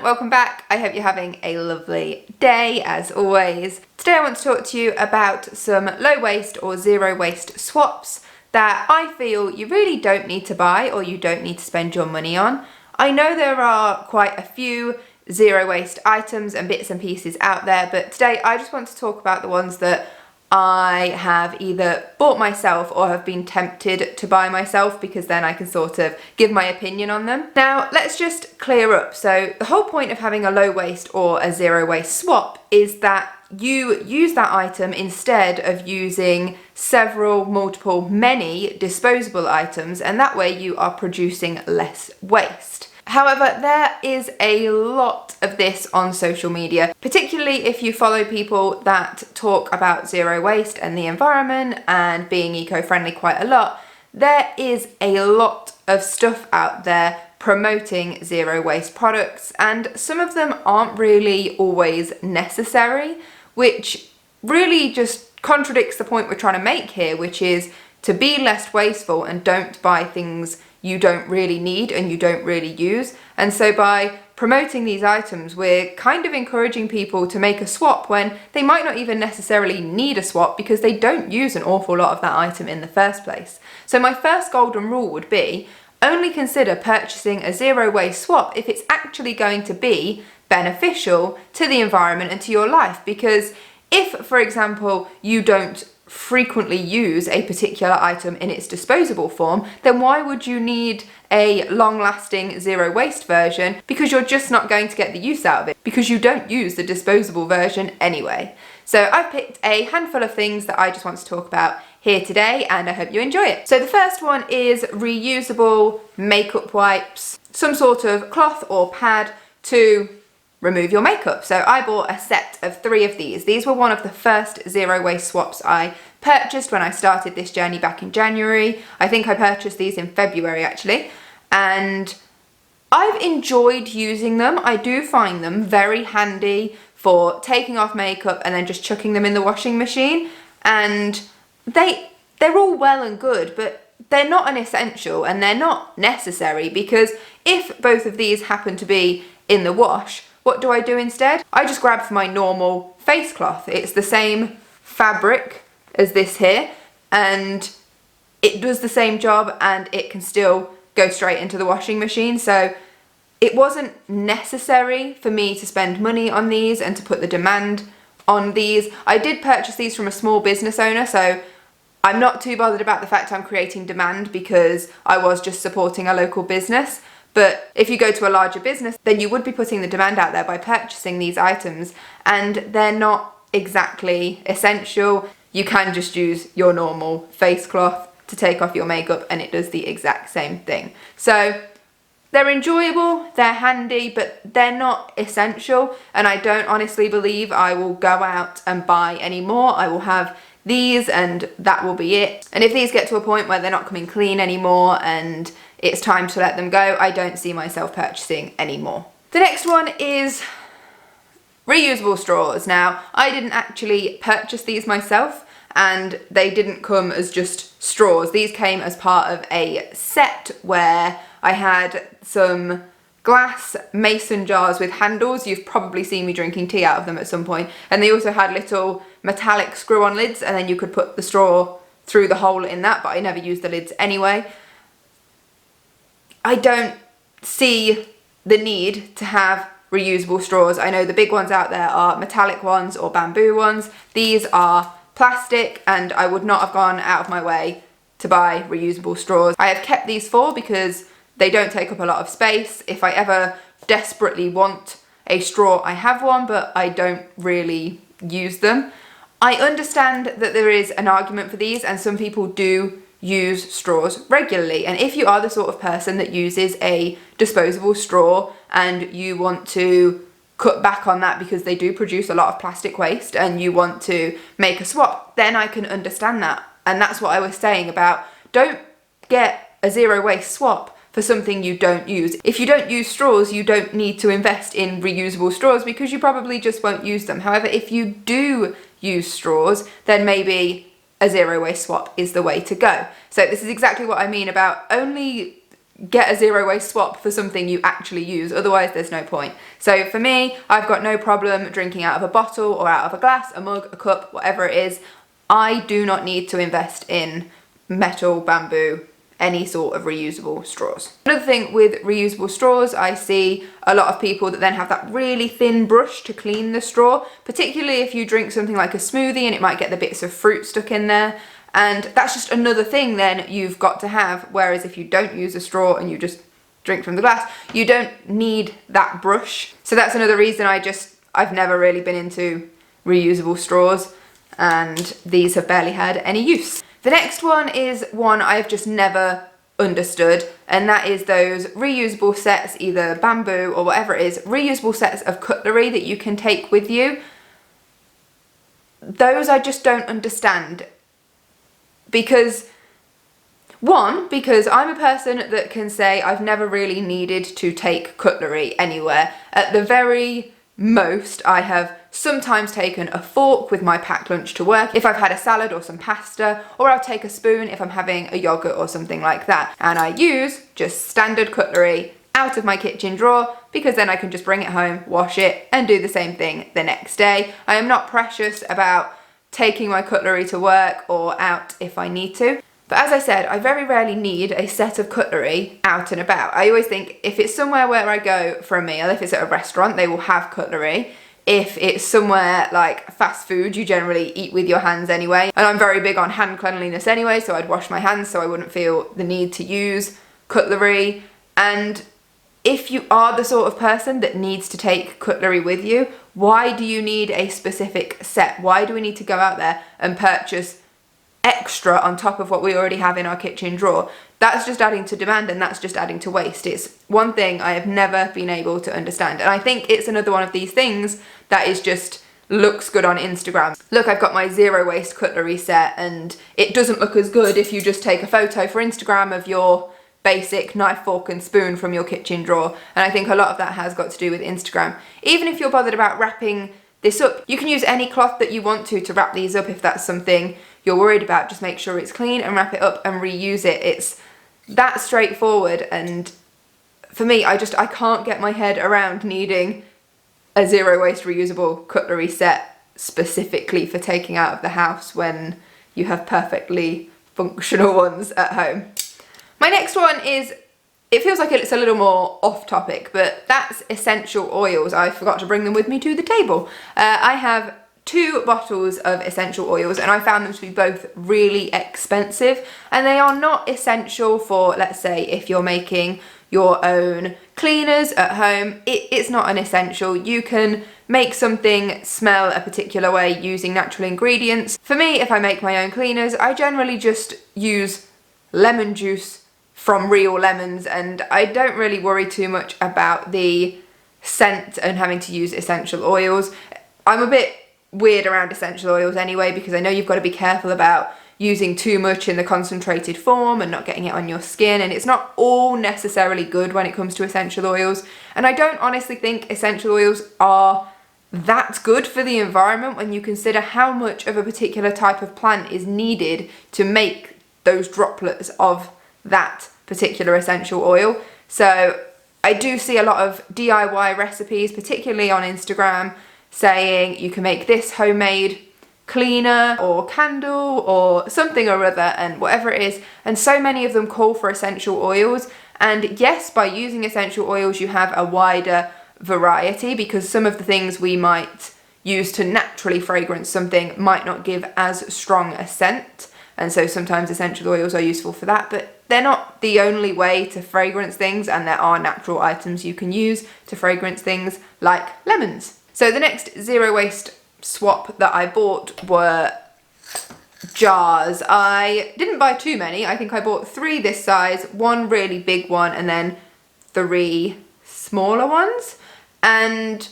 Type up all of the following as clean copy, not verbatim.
welcome back. I hope you're having a lovely day as always. Today I want to talk to you about some low waste or zero waste swaps that I feel you really don't need to buy or you don't need to spend your money on. I know there are quite a few zero waste items and bits and pieces out there, but today I just want to talk about the ones that I have either bought myself or have been tempted to buy myself, because then I can sort of give my opinion on them. Now, let's just clear up. So the whole point of having a low waste or a zero waste swap is that you use that item instead of using several, multiple, many disposable items, and that way you are producing less waste. However, there is a lot of this on social media, particularly if you follow people that talk about zero waste and the environment and being eco-friendly quite a lot. There is a lot of stuff out there promoting zero waste products, and some of them aren't really always necessary, which really just contradicts the point we're trying to make here, which is to be less wasteful and don't buy things you don't really need and you don't really use. And so by promoting these items, we're kind of encouraging people to make a swap when they might not even necessarily need a swap because they don't use an awful lot of that item in the first place. So my first golden rule would be only consider purchasing a zero waste swap if it's actually going to be beneficial to the environment and to your life. Because if, for example, you don't frequently use a particular item in its disposable form, then why would you need a long-lasting zero waste version? Because you're just not going to get the use out of it, because you don't use the disposable version anyway. So I've picked a handful of things that I just want to talk about here today, and I hope you enjoy it. So the first one is reusable makeup wipes, some sort of cloth or pad to remove your makeup. So I bought a set of 3 of these. These were one of the first zero waste swaps I purchased when I started this journey back in January. I think I purchased these in February actually, and I've enjoyed using them. I do find them very handy for taking off makeup and then just chucking them in the washing machine, and they're all well and good, but they're not an essential and they're not necessary, because if both of these happen to be in the wash, what do I do instead? I just grab for my normal face cloth. It's the same fabric as this here, and it does the same job and it can still go straight into the washing machine. So it wasn't necessary for me to spend money on these and to put the demand on these. I did purchase these from a small business owner, so I'm not too bothered about the fact I'm creating demand because I was just supporting a local business. But if you go to a larger business, then you would be putting the demand out there by purchasing these items, and they're not exactly essential. You can just use your normal face cloth to take off your makeup and it does the exact same thing. So they're enjoyable, they're handy, but they're not essential, and I don't honestly believe I will go out and buy any more. I will have these and that will be it. And if these get to a point where they're not coming clean anymore and it's time to let them go, I don't see myself purchasing any more. The next one is reusable straws. Now, I didn't actually purchase these myself, and they didn't come as just straws. These came as part of a set where I had some glass mason jars with handles. You've probably seen me drinking tea out of them at some point. And they also had little metallic screw-on lids, and then you could put the straw through the hole in that, but I never used the lids anyway. I don't see the need to have reusable straws. I know the big ones out there are metallic ones or bamboo ones. These are plastic, and I would not have gone out of my way to buy reusable straws. I have kept these for because they don't take up a lot of space. If I ever desperately want a straw, I have one, but I don't really use them. I understand that there is an argument for these, and some people do use straws regularly, and if you are the sort of person that uses a disposable straw and you want to cut back on that because they do produce a lot of plastic waste and you want to make a swap, then I can understand that. And that's what I was saying about don't get a zero waste swap for something you don't use. If you don't use straws, you don't need to invest in reusable straws because you probably just won't use them. However, if you do use straws, then maybe a zero waste swap is the way to go. So this is exactly what I mean about only get a zero waste swap for something you actually use, otherwise there's no point. So for me, I've got no problem drinking out of a bottle or out of a glass, a mug, a cup, whatever it is. I do not need to invest in metal, bamboo, any sort of reusable straws. Another thing with reusable straws, I see a lot of people that then have that really thin brush to clean the straw, particularly if you drink something like a smoothie and it might get the bits of fruit stuck in there. And that's just another thing then you've got to have, whereas if you don't use a straw and you just drink from the glass, you don't need that brush. So that's another reason I've never really been into reusable straws, and these have barely had any use. The next one is one I've just never understood, and that is those reusable sets, either bamboo or whatever it is, reusable sets of cutlery that you can take with you. Those I just don't understand. Because I'm a person that can say I've never really needed to take cutlery anywhere. At the very most, I have sometimes taken a fork with my packed lunch to work if I've had a salad or some pasta, or I'll take a spoon if I'm having a yogurt or something like that. And I use just standard cutlery out of my kitchen drawer, because then I can just bring it home, wash it, and do the same thing the next day. I am not precious about taking my cutlery to work or out if I need to. But as I said, I very rarely need a set of cutlery out and about. I always think if it's somewhere where I go for a meal, if it's at a restaurant, they will have cutlery. If it's somewhere like fast food, you generally eat with your hands anyway. And I'm very big on hand cleanliness anyway, so I'd wash my hands so I wouldn't feel the need to use cutlery. And if you are the sort of person that needs to take cutlery with you, why do you need a specific set? Why do we need to go out there and purchase extra on top of what we already have in our kitchen drawer? That's just adding to demand, and that's just adding to waste. It's one thing I have never been able to understand. And I think it's another one of these things that is just looks good on Instagram. Look, I've got my zero waste cutlery set, and it doesn't look as good if you just take a photo for Instagram of your basic knife, fork and spoon from your kitchen drawer. And I think a lot of that has got to do with Instagram. Even if you're bothered about wrapping this up, you can use any cloth that you want to wrap these up if that's something you're worried about. Just make sure it's clean and wrap it up and reuse it. It's that straightforward. And for me, I can't get my head around needing a zero waste reusable cutlery set specifically for taking out of the house when you have perfectly functional ones at home. My next one is, it feels like it's a little more off topic, but that's essential oils. I forgot to bring them with me to the table. I have 2 bottles of essential oils, and I found them to be both really expensive, and they are not essential for, let's say, if you're making your own cleaners at home. It's not an essential. You can make something smell a particular way using natural ingredients. For me, if I make my own cleaners, I generally just use lemon juice from real lemons, and I don't really worry too much about the scent and having to use essential oils. I'm a bit weird around essential oils anyway, because I know you've got to be careful about using too much in the concentrated form and not getting it on your skin, and it's not all necessarily good when it comes to essential oils. And I don't honestly think essential oils are that good for the environment when you consider how much of a particular type of plant is needed to make those droplets of that particular essential oil. So I do see a lot of DIY recipes, particularly on Instagram, saying you can make this homemade cleaner or candle or something or other, and whatever it is, and so many of them call for essential oils. And yes, by using essential oils you have a wider variety, because some of the things we might use to naturally fragrance something might not give as strong a scent, and so sometimes essential oils are useful for that, but they're not the only way to fragrance things, and there are natural items you can use to fragrance things like lemons. So the next zero waste swap that I bought were jars. I didn't buy too many. I think I bought 3 this size, 1 really big one, and then 3 smaller ones. And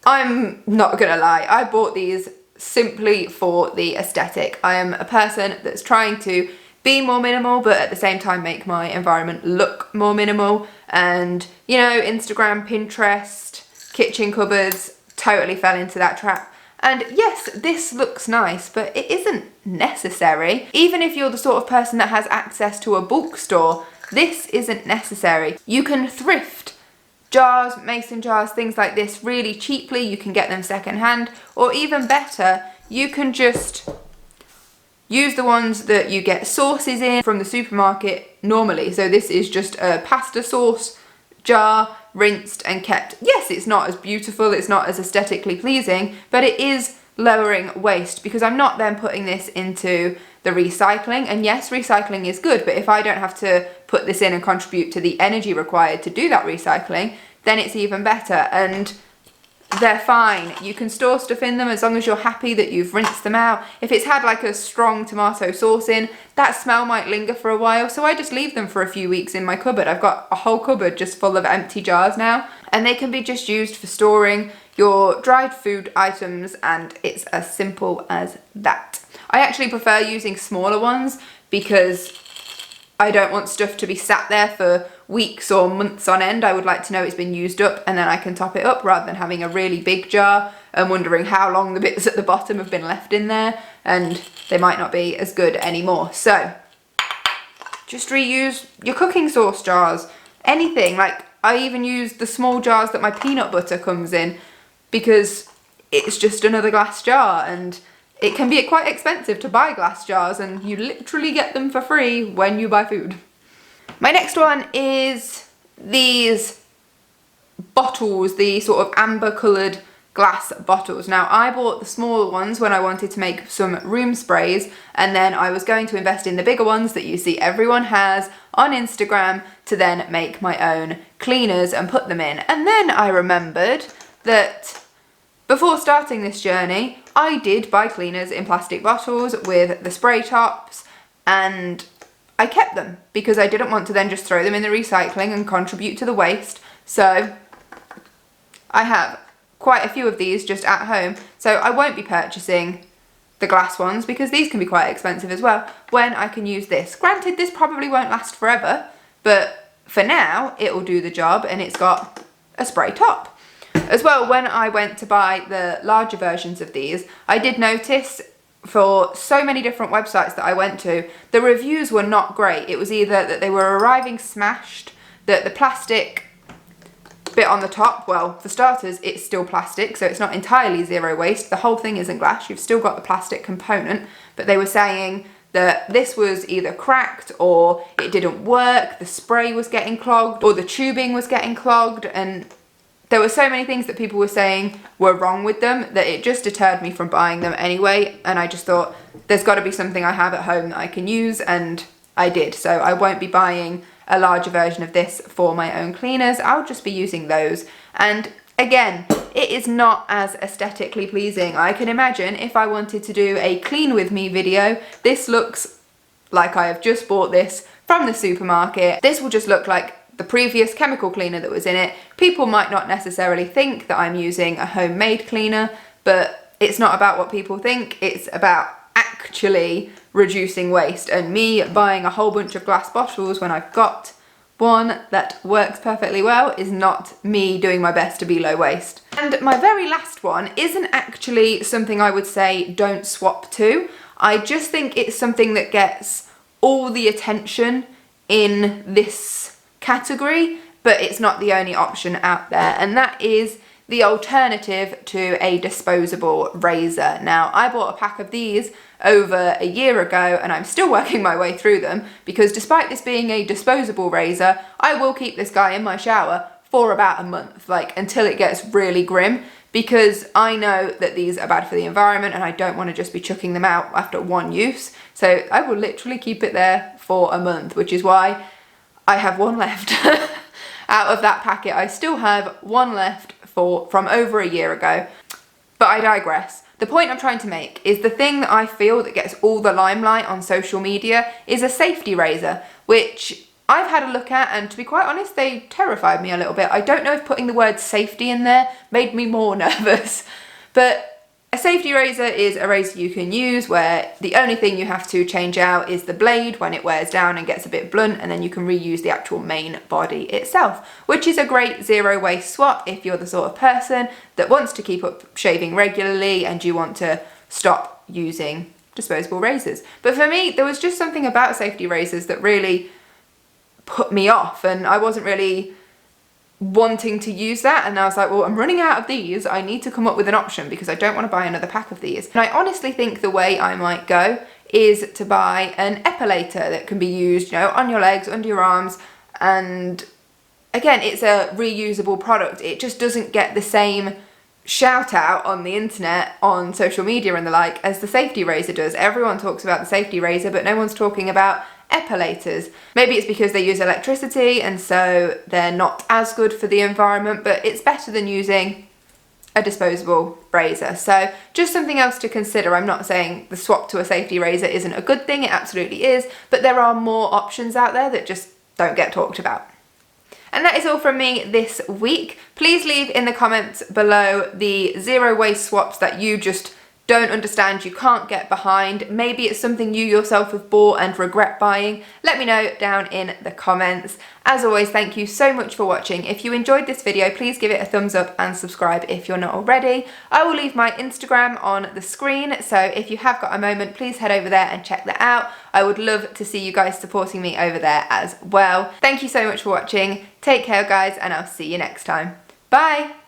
I'm not gonna lie, I bought these simply for the aesthetic. I am a person that's trying to be more minimal, but at the same time make my environment look more minimal. And you know, Instagram, Pinterest, kitchen cupboards, totally fell into that trap. And yes, this looks nice, but it isn't necessary. Even if you're the sort of person that has access to a bulk store, this isn't necessary. You can thrift jars, mason jars, things like this really cheaply. You can get them secondhand, or even better, you can just use the ones that you get sauces in from the supermarket normally. So this is just a pasta sauce jar, rinsed and kept. Yes, it's not as beautiful, it's not as aesthetically pleasing, but it is lowering waste because I'm not then putting this into the recycling. And yes, recycling is good, but if I don't have to put this in and contribute to the energy required to do that recycling, then it's even better. And they're fine. You can store stuff in them as long as you're happy that you've rinsed them out. If it's had like a strong tomato sauce in, that smell might linger for a while, so I just leave them for a few weeks in my cupboard. I've got a whole cupboard just full of empty jars now, and they can be just used for storing your dried food items, and it's as simple as that. I actually prefer using smaller ones because I don't want stuff to be sat there for weeks or months on end. I would like to know it's been used up and then I can top it up, rather than having a really big jar and wondering how long the bits at the bottom have been left in there and they might not be as good anymore. So just reuse your cooking sauce jars, anything. Like I even use the small jars that my peanut butter comes in because it's just another glass jar, and it can be quite expensive to buy glass jars, and you literally get them for free when you buy food. My next one is these bottles, the sort of amber coloured glass bottles. Now I bought the smaller ones when I wanted to make some room sprays, and then I was going to invest in the bigger ones that you see everyone has on Instagram to then make my own cleaners and put them in. And then I remembered that before starting this journey, I did buy cleaners in plastic bottles with the spray tops, and I kept them because I didn't want to then just throw them in the recycling and contribute to the waste. So I have quite a few of these just at home. So I won't be purchasing the glass ones because these can be quite expensive as well, when I can use this. Granted, this probably won't last forever, but for now it will do the job, and it's got a spray top. As well, when I went to buy the larger versions of these, I did notice for so many different websites that I went to, the reviews were not great. It was either that they were arriving smashed, that the plastic bit on the top, well, for starters, it's still plastic, so it's not entirely zero waste. The whole thing isn't glass, you've still got the plastic component, but they were saying that this was either cracked or it didn't work, the spray was getting clogged, or the tubing was getting clogged, and there were so many things that people were saying were wrong with them that it just deterred me from buying them anyway. And I just thought, there's got to be something I have at home that I can use, and I did. So I won't be buying a larger version of this for my own cleaners. I'll just be using those. And again, it is not as aesthetically pleasing. I can imagine if I wanted to do a clean with me video, this looks like I have just bought this from the supermarket. This will just look like the previous chemical cleaner that was in it. People might not necessarily think that I'm using a homemade cleaner, but it's not about what people think, it's about actually reducing waste. And me buying a whole bunch of glass bottles when I've got one that works perfectly well is not me doing my best to be low waste. And my very last one isn't actually something I would say don't swap to. I just think it's something that gets all the attention in this category, but it's not the only option out there, and that is the alternative to a disposable razor. Now, I bought a pack of these over a year ago, and I'm still working my way through them, because despite this being a disposable razor, I will keep this guy in my shower for about a month, like until it gets really grim, because I know that these are bad for the environment and I don't want to just be chucking them out after one use. So I will literally keep it there for a month, which is why I have one left. Out of that packet, I still have one left from over a year ago. But I digress. The point I'm trying to make is the thing that I feel that gets all the limelight on social media is a safety razor, which I've had a look at, and to be quite honest, they terrified me a little bit. I don't know if putting the word safety in there made me more nervous, but a safety razor is a razor you can use where the only thing you have to change out is the blade when it wears down and gets a bit blunt, and then you can reuse the actual main body itself, which is a great zero waste swap if you're the sort of person that wants to keep up shaving regularly and you want to stop using disposable razors. But for me, there was just something about safety razors that really put me off, and I wasn't really wanting to use that, and I was like, well, I'm running out of these, I need to come up with an option because I don't want to buy another pack of these. And I honestly think the way I might go is to buy an epilator that can be used, you know, on your legs, under your arms, and again, it's a reusable product. It just doesn't get the same shout out on the internet, on social media and the like, as the safety razor does. Everyone talks about the safety razor, but no one's talking about epilators. Maybe it's because they use electricity and so they're not as good for the environment, but it's better than using a disposable razor. So just something else to consider. I'm not saying the swap to a safety razor isn't a good thing, it absolutely is, but there are more options out there that just don't get talked about. And that is all from me this week. Please leave in the comments below the zero waste swaps that you just don't understand, you can't get behind. Maybe it's something you yourself have bought and regret buying. Let me know down in the comments. As always, thank you so much for watching. If you enjoyed this video, please give it a thumbs up and subscribe if you're not already. I will leave my Instagram on the screen, so if you have got a moment, please head over there and check that out. I would love to see you guys supporting me over there as well. Thank you so much for watching. Take care, guys, and I'll see you next time. Bye!